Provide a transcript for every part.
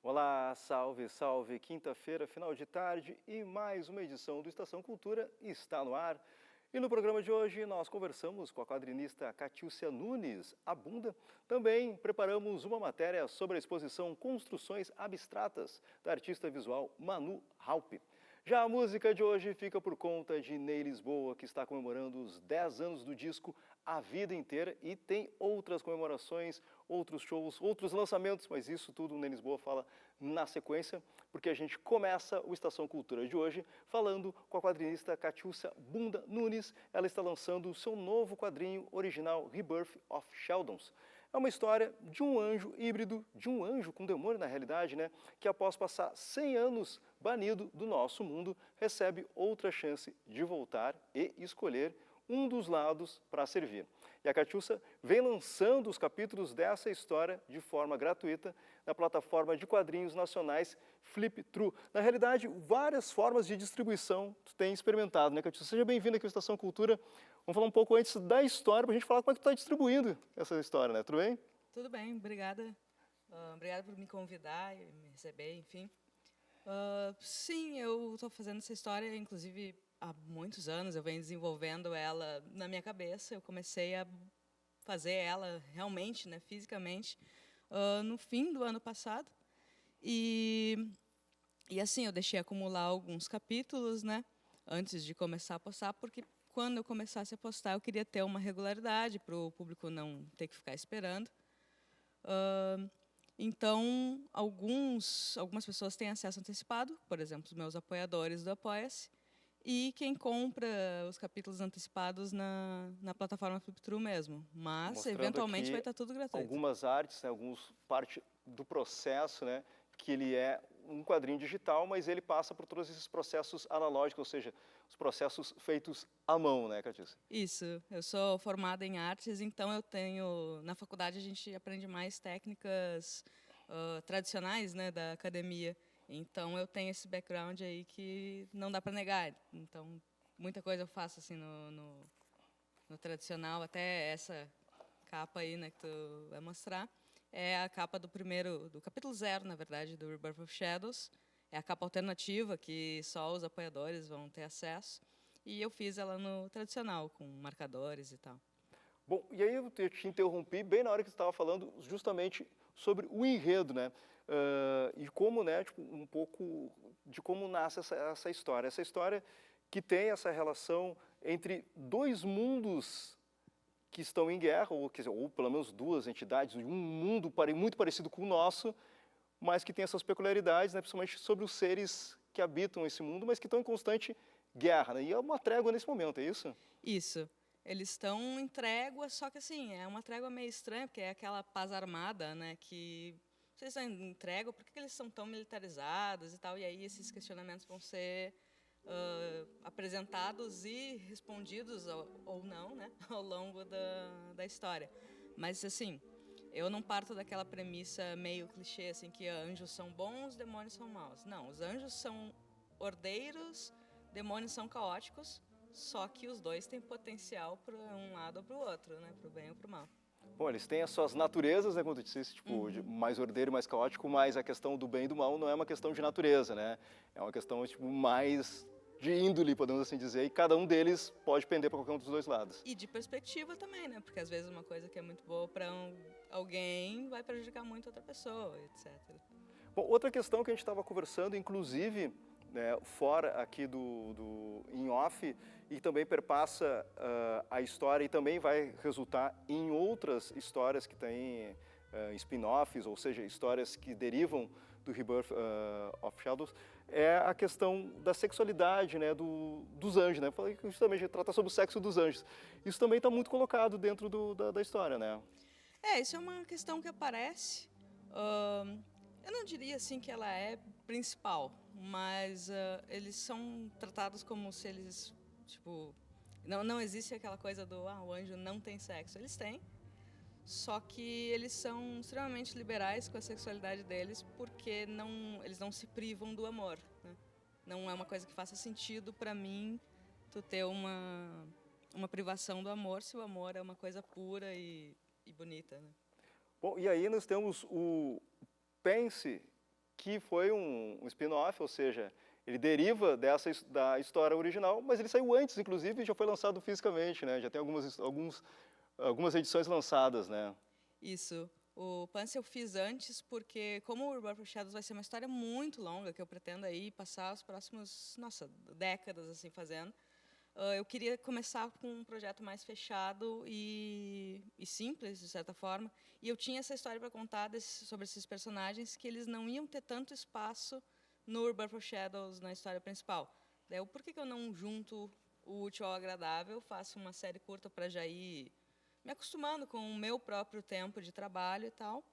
Olá, salve, salve! Quinta-feira, final de tarde e mais uma edição do Estação Cultura está no ar. E no programa de hoje nós conversamos com a quadrinista Catiúcia Nunes, a Bunda. Também preparamos uma matéria sobre a exposição Construções Abstratas da artista visual Manu Halpe. Já a música de hoje fica por conta de Ney Lisboa, que está comemorando os 10 anos do disco A Vida Inteira e tem outras comemorações, outros shows, outros lançamentos, mas isso tudo o Ney Lisboa fala na sequência, porque a gente começa o Estação Cultura de hoje falando com a quadrinista Catiúcia Bunda Nunes. Ela está lançando o seu novo quadrinho original Rebirth of Sheldons. É uma história de um anjo híbrido, de um anjo com demônio na realidade, né? Que após passar 100 anos banido do nosso mundo, recebe outra chance de voltar e escolher um dos lados para servir. E a Catiúcia vem lançando os capítulos dessa história de forma gratuita na plataforma de quadrinhos nacionais Flip Through. Na realidade, várias formas de distribuição tu tem experimentado, né, Catiúcia? Seja bem-vinda aqui ao Estação Cultura. Vamos falar um pouco antes da história, para a gente falar como é que tu está distribuindo essa história, né? Tudo bem? Tudo bem, obrigada. Obrigada por me convidar e me receber, enfim. Sim, eu estou fazendo essa história, inclusive, há muitos anos. Eu venho desenvolvendo ela na minha cabeça. Eu comecei a fazer ela realmente, né, fisicamente, no fim do ano passado. E assim, eu deixei acumular alguns capítulos, né, antes de começar a postar, porque quando eu começasse a postar, eu queria ter uma regularidade para o público não ter que ficar esperando. Então, algumas pessoas têm acesso antecipado, por exemplo, os meus apoiadores do Apoia-se, e quem compra os capítulos antecipados na plataforma Flip-Through mesmo. Mas, Mostrando eventualmente, vai aqui estar tudo gratuito. algumas artes, né, alguns parte do processo, né, que ele é um quadrinho digital, mas ele passa por todos esses processos analógicos, ou seja, os processos feitos à mão, né, Catiúcia? Isso, eu sou formada em artes, então eu tenho... Na faculdade a gente aprende mais técnicas tradicionais, né, da academia. Então eu tenho esse background aí que não dá para negar. Então, muita coisa eu faço assim no tradicional, até essa capa aí, né, que tu vai mostrar, é a capa do capítulo 0, na verdade, do Rebirth of Shadows. É a capa alternativa que só os apoiadores vão ter acesso. E eu fiz ela no tradicional, com marcadores e tal. Bom, e aí eu te interrompi bem na hora que você estava falando justamente sobre o enredo, né? E como, né, tipo, um pouco de como nasce essa história. Essa história que tem essa relação entre dois mundos que estão em guerra, ou, quer dizer, ou pelo menos duas entidades, um mundo muito parecido com o nosso, mas que tem essas peculiaridades, né, principalmente sobre os seres que habitam esse mundo, mas que estão em constante guerra, né? E é uma trégua nesse momento, é isso? Isso. Eles estão em trégua, só que assim, é uma trégua meio estranha, porque é aquela paz armada, né, que vocês estão em trégua, por que eles são tão militarizados e tal? E aí esses questionamentos vão ser apresentados e respondidos, ou não, né, ao longo da história. Mas, assim, eu não parto daquela premissa meio clichê, assim, que anjos são bons, demônios são maus. Não, os anjos são ordeiros, demônios são caóticos, só que os dois têm potencial para um lado ou para o outro, né, para o bem ou para o mal. Bom, eles têm as suas naturezas, né, como tu disse, tipo, mais ordeiro, mais caótico, mas a questão do bem e do mal não é uma questão de natureza, né? É uma questão, tipo, mais de índole, podemos assim dizer, e cada um deles pode pender para qualquer um dos dois lados. E de perspectiva também, né? Porque às vezes uma coisa que é muito boa para alguém vai prejudicar muito outra pessoa, etc. Bom, outra questão que a gente estava conversando, inclusive, né, fora aqui do em off, e também perpassa a história e também vai resultar em outras histórias que têm spin-offs, ou seja, histórias que derivam do Rebirth of Shadows, é a questão da sexualidade, né, dos anjos, né? Falei que justamente trata sobre o sexo dos anjos. Isso também está muito colocado dentro da história, né? Isso é uma questão que aparece. Eu não diria assim que ela é principal, mas eles são tratados como se eles, tipo, não existe aquela coisa do o anjo não tem sexo. Eles têm, só que eles são extremamente liberais com a sexualidade deles porque eles não se privam do amor, né? Não é uma coisa que faça sentido para mim tu ter uma privação do amor se o amor é uma coisa pura e bonita, né? Bom, e aí nós temos o Pense, que foi um spin-off, ou seja, ele deriva da história original, mas ele saiu antes, inclusive, e já foi lançado fisicamente, né? Já tem algumas edições lançadas, né? Isso. O Pance eu fiz antes porque, como o Rebirth of Shadows vai ser uma história muito longa, que eu pretendo aí passar os próximos, nossa, décadas assim fazendo, eu queria começar com um projeto mais fechado e simples, de certa forma. E eu tinha essa história para contar sobre esses personagens que eles não iam ter tanto espaço no Rebirth of Shadows, na história principal. Daí, por que eu não junto o útil ao agradável, faço uma série curta para já ir me acostumando com o meu próprio tempo de trabalho e tal.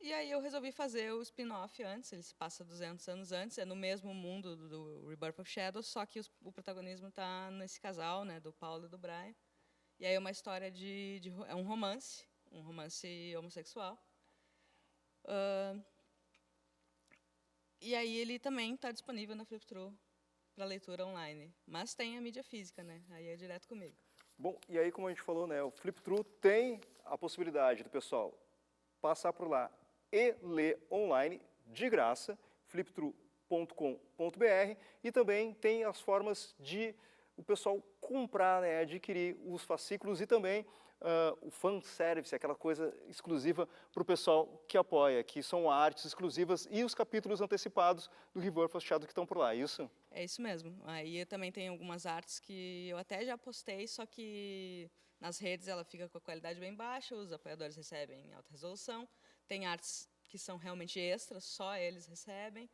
E aí eu resolvi fazer o spin-off antes, ele se passa 200 anos antes, é no mesmo mundo do Rebirth of Shadows, só que o protagonismo está nesse casal, né, do Paulo e do Brian. E aí é uma história é um romance homossexual. E aí ele também está disponível na Flipthrough para leitura online, mas tem a mídia física, né? Aí é direto comigo. Bom, e aí como a gente falou, né, o Flipthrough tem a possibilidade do pessoal passar por lá e ler online de graça, flipthrough.com.br, e também tem as formas de o pessoal comprar, né, adquirir os fascículos e também o fanservice, aquela coisa exclusiva para o pessoal que apoia, que são artes exclusivas e os capítulos antecipados do Rebirth of Shadows que estão por lá, é isso? É isso mesmo. Aí eu também tenho algumas artes que eu até já postei, só que nas redes ela fica com a qualidade bem baixa, os apoiadores recebem em alta resolução. Tem artes que são realmente extras, só eles recebem.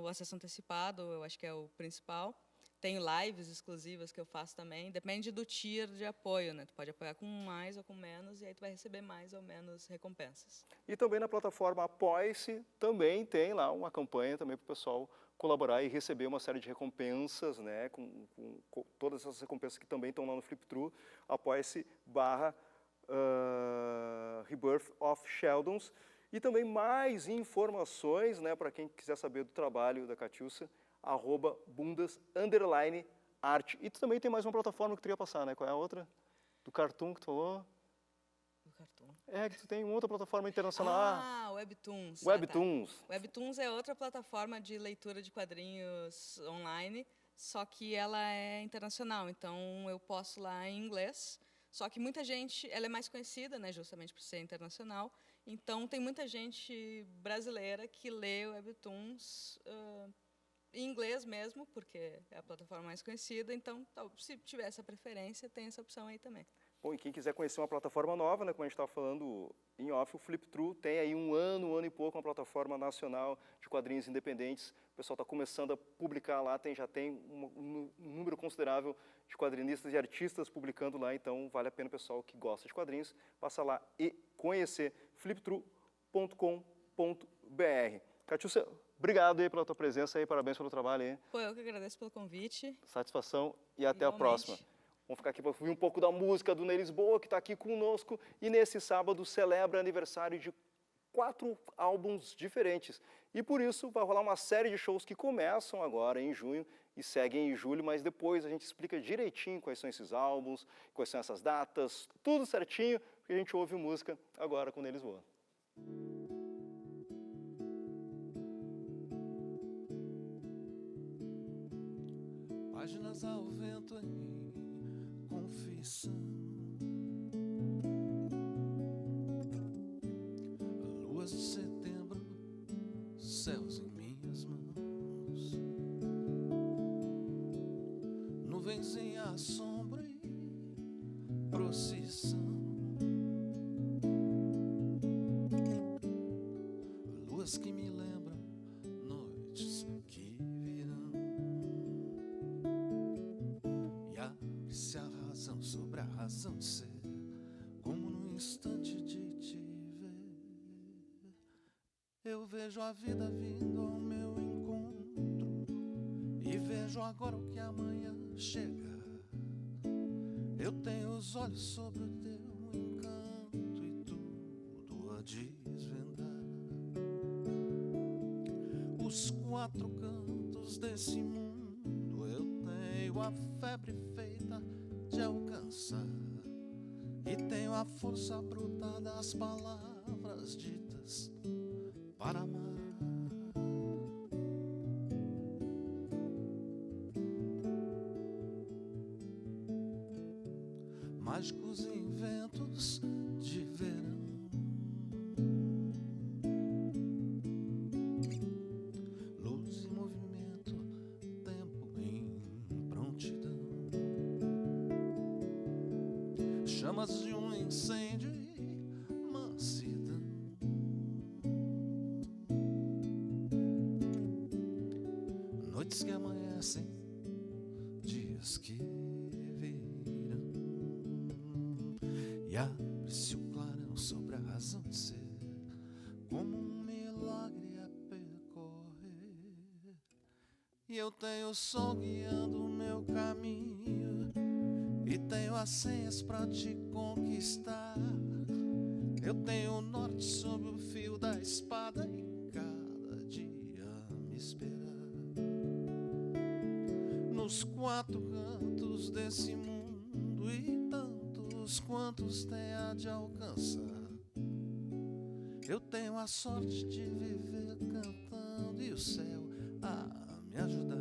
O acesso antecipado, eu acho que é o principal. Tenho lives exclusivas que eu faço também. Depende do tier de apoio, né? Tu pode apoiar com mais ou com menos, e aí tu vai receber mais ou menos recompensas. E também na plataforma Apoie-se, também tem lá uma campanha também para o pessoal colaborar e receber uma série de recompensas, né? Com todas essas recompensas que também estão lá no Flipthrough. Apoie-se /Rebirth of Shadows. E também mais informações, né, para quem quiser saber do trabalho da Catiúcia, @bundas_arte. E tu também tem mais uma plataforma que tu ia passar, né? Qual é a outra? Do Cartoon que tu falou? Do Cartoon. É, que tu tem outra plataforma internacional. Ah, Webtoons. Webtoons. Tá. Webtoons é outra plataforma de leitura de quadrinhos online, só que ela é internacional, então eu posto lá em inglês. Só que muita gente, ela é mais conhecida, né, justamente por ser internacional, então tem muita gente brasileira que lê Webtoons em inglês mesmo, porque é a plataforma mais conhecida, então se tiver essa preferência, tem essa opção aí também. Bom, e quem quiser conhecer uma plataforma nova, né, como a gente estava falando em off, o Flipthrough tem aí um ano e pouco, uma plataforma nacional de quadrinhos independentes. O pessoal está começando a publicar lá, já tem um número considerável de quadrinistas e artistas publicando lá, então vale a pena o pessoal que gosta de quadrinhos passar lá e conhecer flipthrough.com.br. Catiúcia, obrigado aí pela tua presença aí, parabéns pelo trabalho aí. Pô, eu que agradeço pelo convite. Satisfação e até Igualmente. a próxima. Vamos ficar aqui para ouvir um pouco da música do Ney Lisboa, que está aqui conosco, e nesse sábado celebra aniversário de 4 álbuns diferentes. E por isso vai rolar uma série de shows que começam agora em junho e seguem em julho, mas depois a gente explica direitinho quais são esses álbuns, quais são essas datas, tudo certinho, porque a gente ouve música agora com o Ney Lisboa. Páginas ao vento em confissão, luas de setembro, céus em minhas mãos, nuvens em assombro e procissão, luas que me lembram noites que virão. Se a razão sobre a razão ser, como no instante de te ver, eu vejo a vida vindo ao meu encontro e vejo agora o que amanhã chega. Eu tenho os olhos sobre o teu encanto e tudo a desvendar. Os 4 cantos desse mundo eu tenho a febre feita de alcançar e tenho a força bruta das palavras ditas para amar. mágicos inventos de verão. Luz e movimento, tempo em prontidão. Chamas de um incêndio e mansidão. Noites que amanhecem, dias que virão. E abre-se o clarão sobre a razão de ser, como um milagre a percorrer. E eu tenho o sol guiando o meu caminho, e tenho as senhas pra te conquistar. Eu tenho o norte sob o fio da espada, e cada dia me esperar. Nos quatro cantos desse mundo, e tantos quantos tem a de alcançar, eu tenho a sorte de viver cantando, e o céu a me ajudar.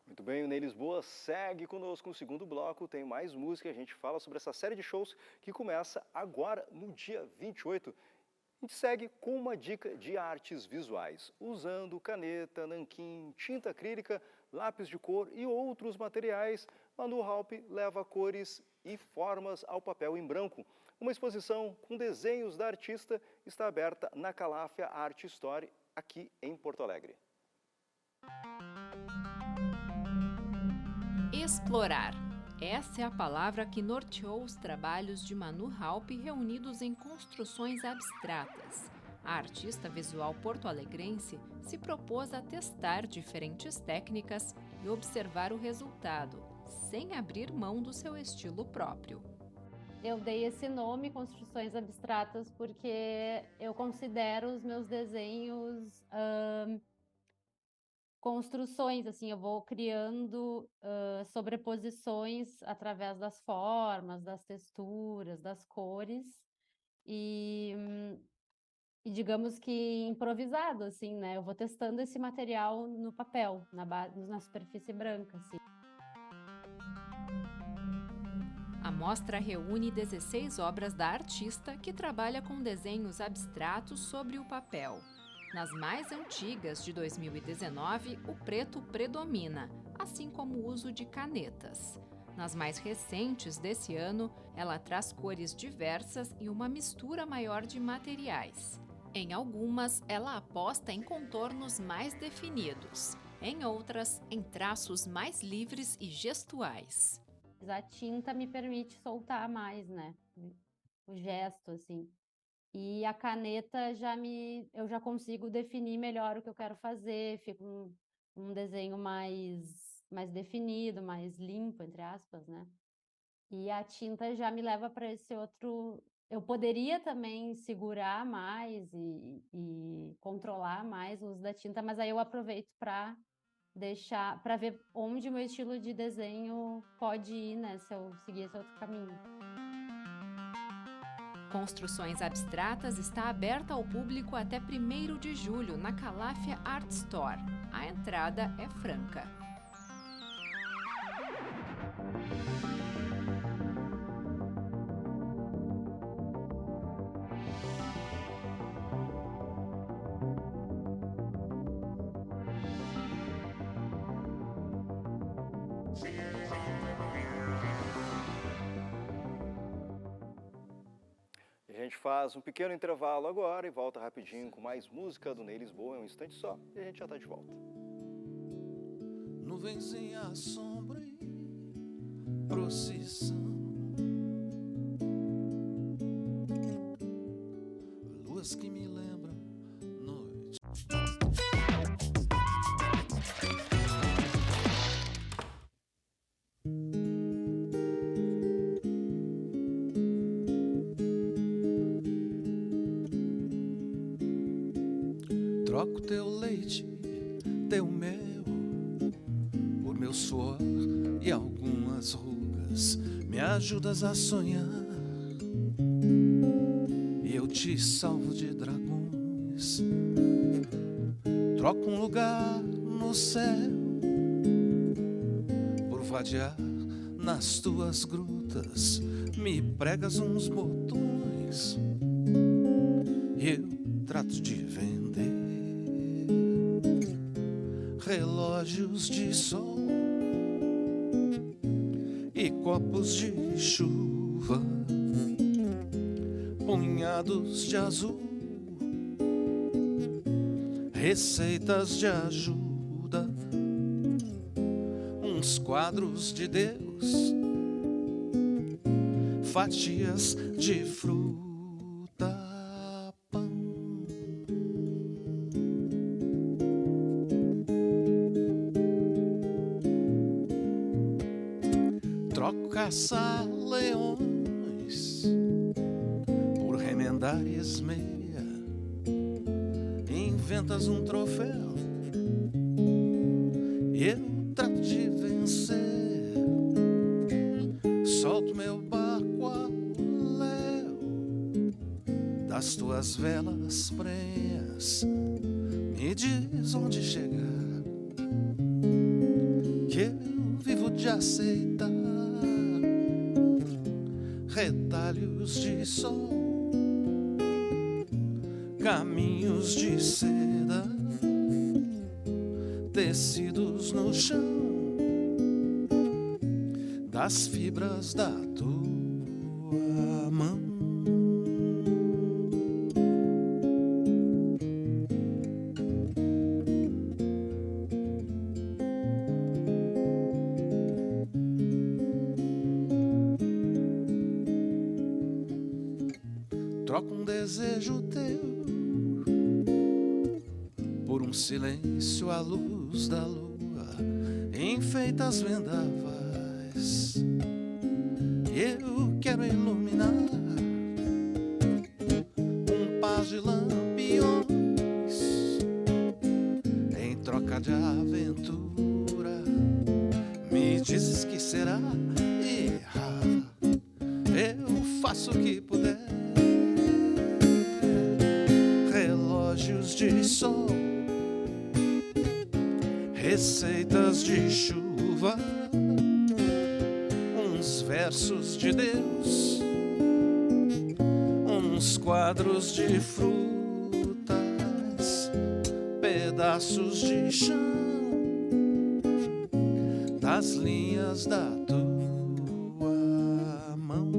Muito bem, o Ney Lisboa segue conosco no segundo bloco, tem mais música, a gente fala sobre essa série de shows que começa agora no dia 28. A gente segue com uma dica de artes visuais, usando caneta, nanquim, tinta acrílica, lápis de cor e outros materiais. Manu Halpe leva cores e formas ao papel em branco. Uma exposição com desenhos da artista está aberta na Calafia Art Store, aqui em Porto Alegre. Explorar. Essa é a palavra que norteou os trabalhos de Manu Halpe reunidos em construções abstratas. A artista visual porto-alegrense se propôs a testar diferentes técnicas e observar o resultado, sem abrir mão do seu estilo próprio. Eu dei esse nome, Construções Abstratas, porque eu considero os meus desenhos construções, assim, eu vou criando sobreposições através das formas, das texturas, das cores, e digamos que improvisado, assim, né? Eu vou testando esse material no papel, na superfície branca, assim. A mostra reúne 16 obras da artista que trabalha com desenhos abstratos sobre o papel. Nas mais antigas, de 2019, o preto predomina, assim como o uso de canetas. Nas mais recentes desse ano, ela traz cores diversas e uma mistura maior de materiais. Em algumas, ela aposta em contornos mais definidos. Em outras, em traços mais livres e gestuais. A tinta me permite soltar mais, né? O gesto, assim. E a caneta eu já consigo definir melhor o que eu quero fazer, fica um desenho mais definido, mais limpo, entre aspas, né? E a tinta já me leva para esse outro. Eu poderia também segurar mais e controlar mais o uso da tinta, mas aí eu aproveito para ver onde o meu estilo de desenho pode ir, né? Se eu seguir esse outro caminho. Construções Abstratas está aberta ao público até 1º de julho na Calafia Art Store. A entrada é franca. A gente faz um pequeno intervalo agora e volta rapidinho com mais música do Ney Lisboa, um instante só, e a gente já está de volta. Nuvenzinha, sombra e procissão, luas que me lembram noite. Troco teu leite, teu mel, por meu suor e algumas rugas. frutas, me ajudas a sonhar. E eu te salvo de dragões. Troco um lugar no céu por vadiar nas tuas grutas. Me pregas uns botões e eu trato de vender relógios de sol e copos de chuva, punhados de azul, receitas de ajuda, uns quadros de Deus, fatias de fruta, pão. Troco caça-leões por remendar e esmeia. Inventas um troféu e eu trato de vencer. Solto meu barco ao léu das tuas velas prenhas. Me diz onde chegar, que eu vivo de aceitar retalhos de sol, caminhos de seda, tecidos no chão das fibras da tua mão. Troco um desejo teu por um silêncio à luz da lua, enfeita as vendavas. Eu quero iluminar um par de lampiões em troca de aventura. Me dizes que será errar, eu faço o que puder. Relógios de sol, receitas de chuva, uns versos de Deus, uns quadros de frutas, pedaços de chão das linhas da tua mão.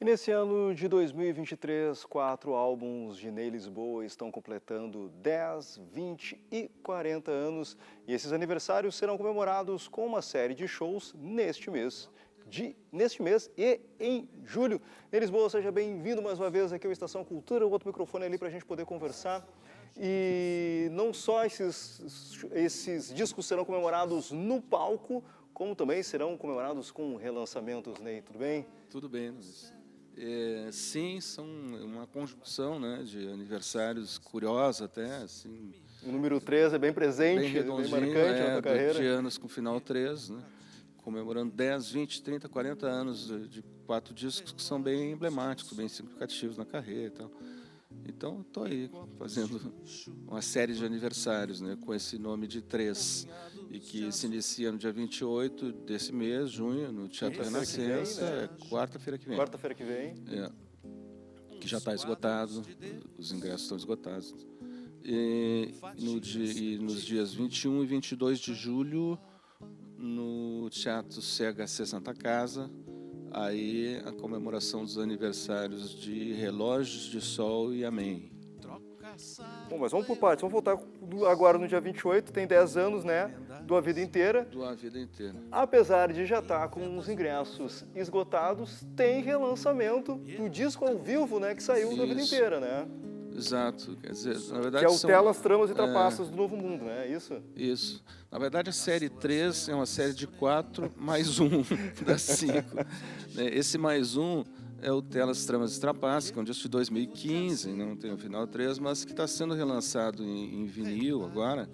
E nesse ano de 2023, 4 álbuns de Ney Lisboa estão completando 10, 20 e 40 anos. E esses aniversários serão comemorados com uma série de shows neste mês e em julho. Ney Lisboa, seja bem-vindo mais uma vez aqui ao Estação Cultura. O outro microfone ali para a gente poder conversar. E não só esses discos serão comemorados no palco, como também serão comemorados com relançamentos, Ney. Tudo bem? Tudo bem, Luiz. Sim, são uma conjunção, né, de aniversários curiosa até, assim. O número 3 é bem presente, bem marcante na tua carreira. 20 anos com final 3, né, comemorando 10, 20, 30, 40 anos de 4 discos que são bem emblemáticos, bem significativos na carreira e tal. Então, estou aí fazendo uma série de aniversários, né, com esse nome de 3, e que se inicia no dia 28 desse mês, junho, no Teatro Renascença, né? Quarta-feira que vem. Quarta-feira que vem. Que já está esgotado, os ingressos estão esgotados. E nos dias 21 e 22 de julho, no Teatro CHC Santa Casa, aí a comemoração dos aniversários de Relógios de Sol e Amém. Bom, mas vamos por partes. Vamos voltar agora no dia 28, tem 10 anos, né? Do A Vida Inteira. Do A Vida Inteira. Apesar de já estar com os ingressos esgotados, tem relançamento do disco ao vivo, né? Que saiu da Vida Inteira, né? Exato. Quer dizer, na verdade, que é o Telas, Tramas e Trapaças do Novo Mundo, né? Isso? Isso. Na verdade, a série 3 é uma série de 4 mais 1 das 5. Esse mais 1 é o Telas, Tramas e Trapaças, que é um disco de 2015, não tem o final 3, mas que está sendo relançado em vinil agora,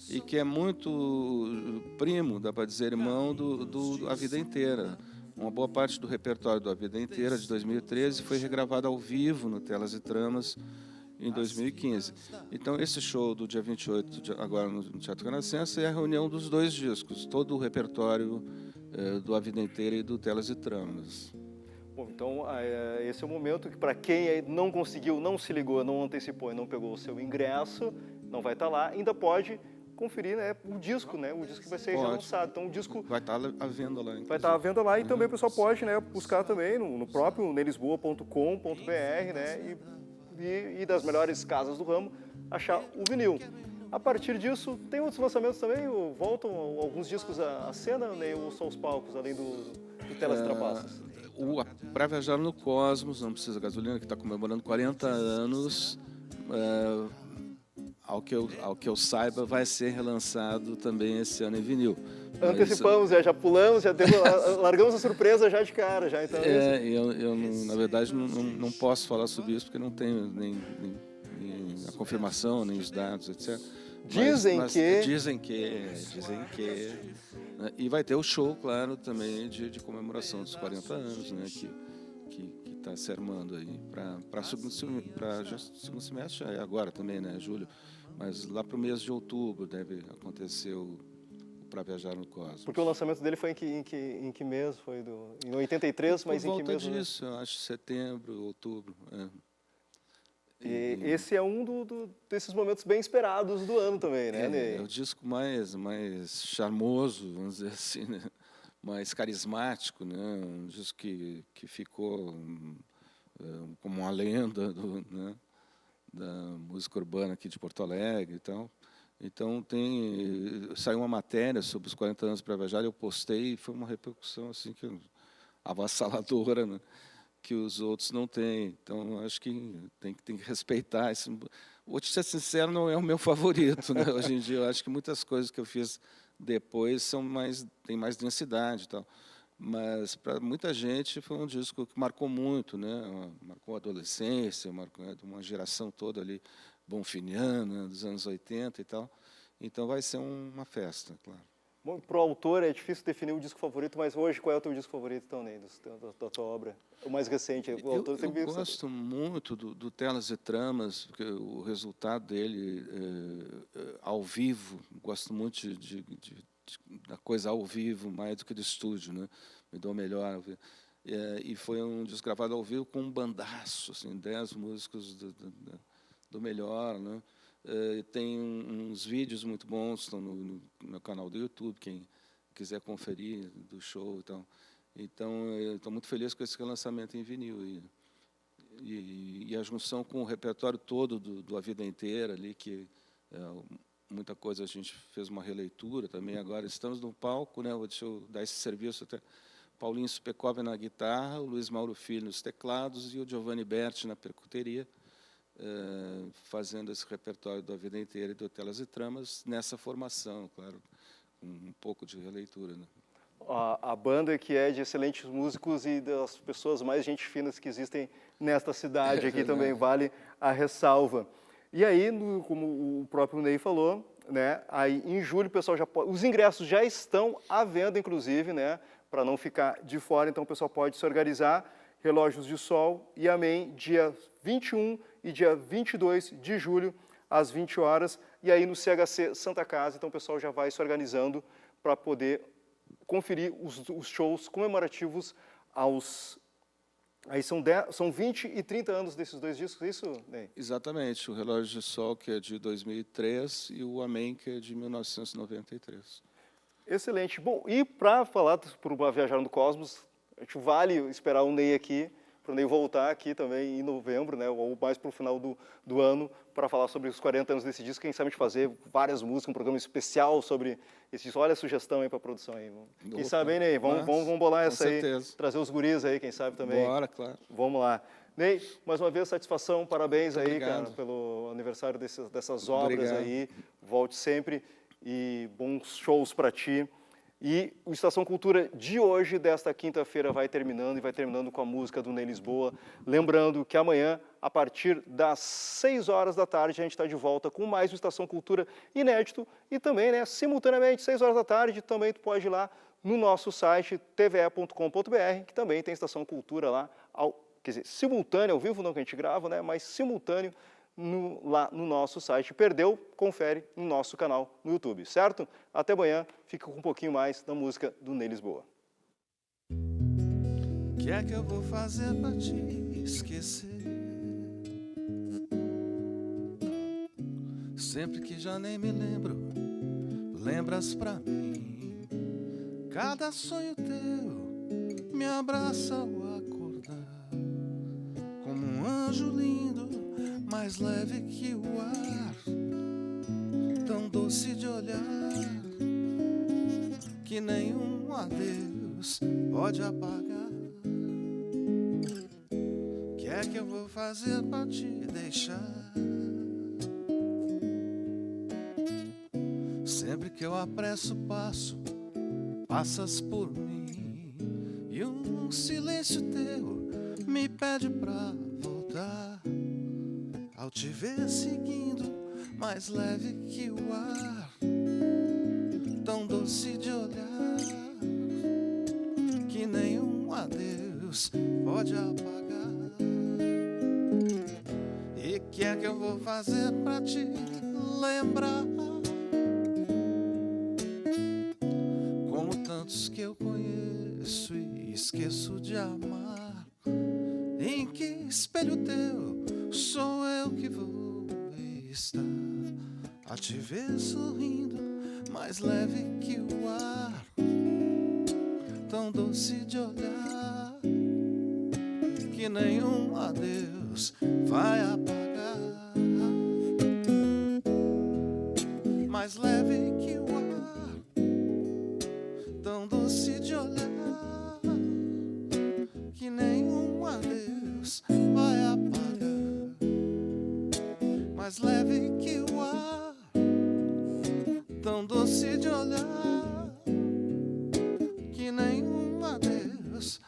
e que é muito primo, dá para dizer, irmão do A Vida Inteira. Uma boa parte do repertório do A Vida Inteira, de 2013, foi regravado ao vivo no Telas e Tramas em 2015. Então, esse show do dia 28, agora no Teatro Renascença, é a reunião dos dois discos, todo o repertório do A Vida Inteira e do Telas e Tramas. Bom, então, esse é o momento que, para quem não conseguiu, não se ligou, não antecipou e não pegou o seu ingresso, não vai estar lá, ainda pode conferir, né, o disco que vai ser relançado. Então, o disco vai estar à venda lá. Vai estar à venda lá, e também o pessoal pode, né, buscar também no próprio nelisboa.com.br, né, e das melhores casas do ramo, achar o vinil. A partir disso, tem outros lançamentos também? Voltam alguns discos à cena, né, ou só os palcos, além do Telas e Trapaças? Para Viajar no Cosmos, Não Precisa Gasolina, que está comemorando 40 anos, ao que eu saiba, vai ser relançado também esse ano em vinil. Antecipamos, já pulamos, largamos a surpresa já de cara. Já, então, eu na verdade, não posso falar sobre isso, porque não tenho nem a confirmação, nem os dados, etc. Dizem que. Né? E vai ter o show, claro, também de comemoração dos 40 anos, né? Que está se armando aí para segundo semestre, agora também, né, julho, mas lá para o mês de outubro deve acontecer o Para Viajar no Cosmos. Porque o lançamento dele foi em que mês? Foi em 83, mas em que mês? Por volta disso, eu acho setembro, outubro. E esse é um desses momentos bem esperados do ano também, né, Ney? É o disco mais charmoso, vamos dizer assim, né? Mais carismático, né? Um disco que ficou como uma lenda né? Da música urbana aqui de Porto Alegre e tal. Então saiu uma matéria sobre os 40 anos para Viajar, eu postei e foi uma repercussão assim avassaladora, né? Que os outros não têm. Então, acho que tem que respeitar. Vou te ser sincero, não é o meu favorito. Né? Hoje em dia, eu acho que muitas coisas que eu fiz depois têm mais densidade e tal. Mas, para muita gente, foi um disco que marcou muito, né? Marcou a adolescência, marcou uma geração toda ali bonfiniana, dos anos 80 e tal. Então, vai ser uma festa, claro. Bom, para o autor é difícil definir o disco favorito, mas hoje qual é o teu disco favorito, então, Ney, da tua obra? O mais recente. O autor eu gosto muito do Telas e Tramas, porque o resultado dele ao vivo, gosto muito da coisa ao vivo, mais do que do estúdio, né? Me dou melhor. E foi um disco gravado ao vivo com um bandaço, assim, 10 músicos do melhor, né? Tem uns vídeos muito bons, estão no meu canal do YouTube, quem quiser conferir do show. Então, eu estou muito feliz com esse relançamento em vinil. E a junção com o repertório todo do A Vida Inteira, ali, que muita coisa a gente fez uma releitura também. Agora estamos no palco, né? Deixa eu dar esse serviço até. Paulinho Supekov na guitarra, o Luiz Mauro Filho nos teclados e o Giovanni Berti na percuteria. Fazendo esse repertório da Vida Inteira e do Telas e Tramas nessa formação, claro, com um pouco de releitura. Né? A banda que é de excelentes músicos e das pessoas mais gente finas que existem nesta cidade aqui também, vale a ressalva. E aí, como o próprio Ney falou, né, aí em julho o pessoal os ingressos já estão à venda, inclusive, né, para não ficar de fora, então o pessoal pode se organizar. Relógios de Sol e Amém, dia 21 e dia 22 de julho, às 20 horas, e aí no CHC Santa Casa, então o pessoal já vai se organizando para poder conferir os shows comemorativos Aí são 20 e 30 anos desses dois discos, é isso, Ney? Exatamente, o Relógio de Sol, que é de 2003, e o Amém, que é de 1993. Excelente. Bom, e para falar para Viajar no Cosmos, a gente vale esperar o Ney aqui, para o Ney voltar aqui também em novembro, né, ou mais para o final do ano, para falar sobre os 40 anos desse disco. Quem sabe a gente fazer várias músicas, um programa especial sobre esse disco. Olha a sugestão aí para a produção aí. Quem sabe, hein, Ney? Vamos bolar essa aí, trazer os guris aí, quem sabe também. Bora, claro. Vamos lá. Ney, mais uma vez, satisfação, parabéns aí, Obrigado. cara, pelo aniversário dessas obras. Obrigado. Aí. Volte sempre e bons shows para ti. E o Estação Cultura de hoje, desta quinta-feira, vai terminando e vai terminando com a música do Ney Lisboa. Lembrando que amanhã, a partir das 6 horas da tarde, a gente está de volta com mais um Estação Cultura inédito e também, né, simultaneamente, 6 horas da tarde, também tu pode ir lá no nosso site tve.com.br, que também tem Estação Cultura lá, quer dizer, simultâneo, ao vivo não que a gente grava, né, mas simultâneo lá no nosso site. Perdeu? Confere no nosso canal no YouTube, certo? Até amanhã, fica com um pouquinho mais da música do Ney Lisboa. Que é que eu vou fazer pra te esquecer? Sempre que já nem me lembro, lembras pra mim. Cada sonho teu me abraça ao acordar, como um anjo lindo, mais leve que o ar, tão doce de olhar, que nenhum adeus pode apagar. Que é que eu vou fazer pra te deixar? Sempre que eu apresso o passo, passas por mim, e um silêncio teu me pede pra voltar. Ao te ver seguindo, mais leve que o ar, tão doce de olhar, que nenhum adeus pode apagar. E que é que eu vou fazer pra te lembrar? Como tantos que eu conheço e esqueço de amar, em que espelho teu sou eu que vou estar a te ver sorrindo, mais leve que o ar, tão doce de olhar, que nenhum adeus vai apagar. Mais leve que o ar, tão doce de olhar, que nenhum adeus vai apagar. Mais leve que o ar, tão doce de olhar, que nenhum adeus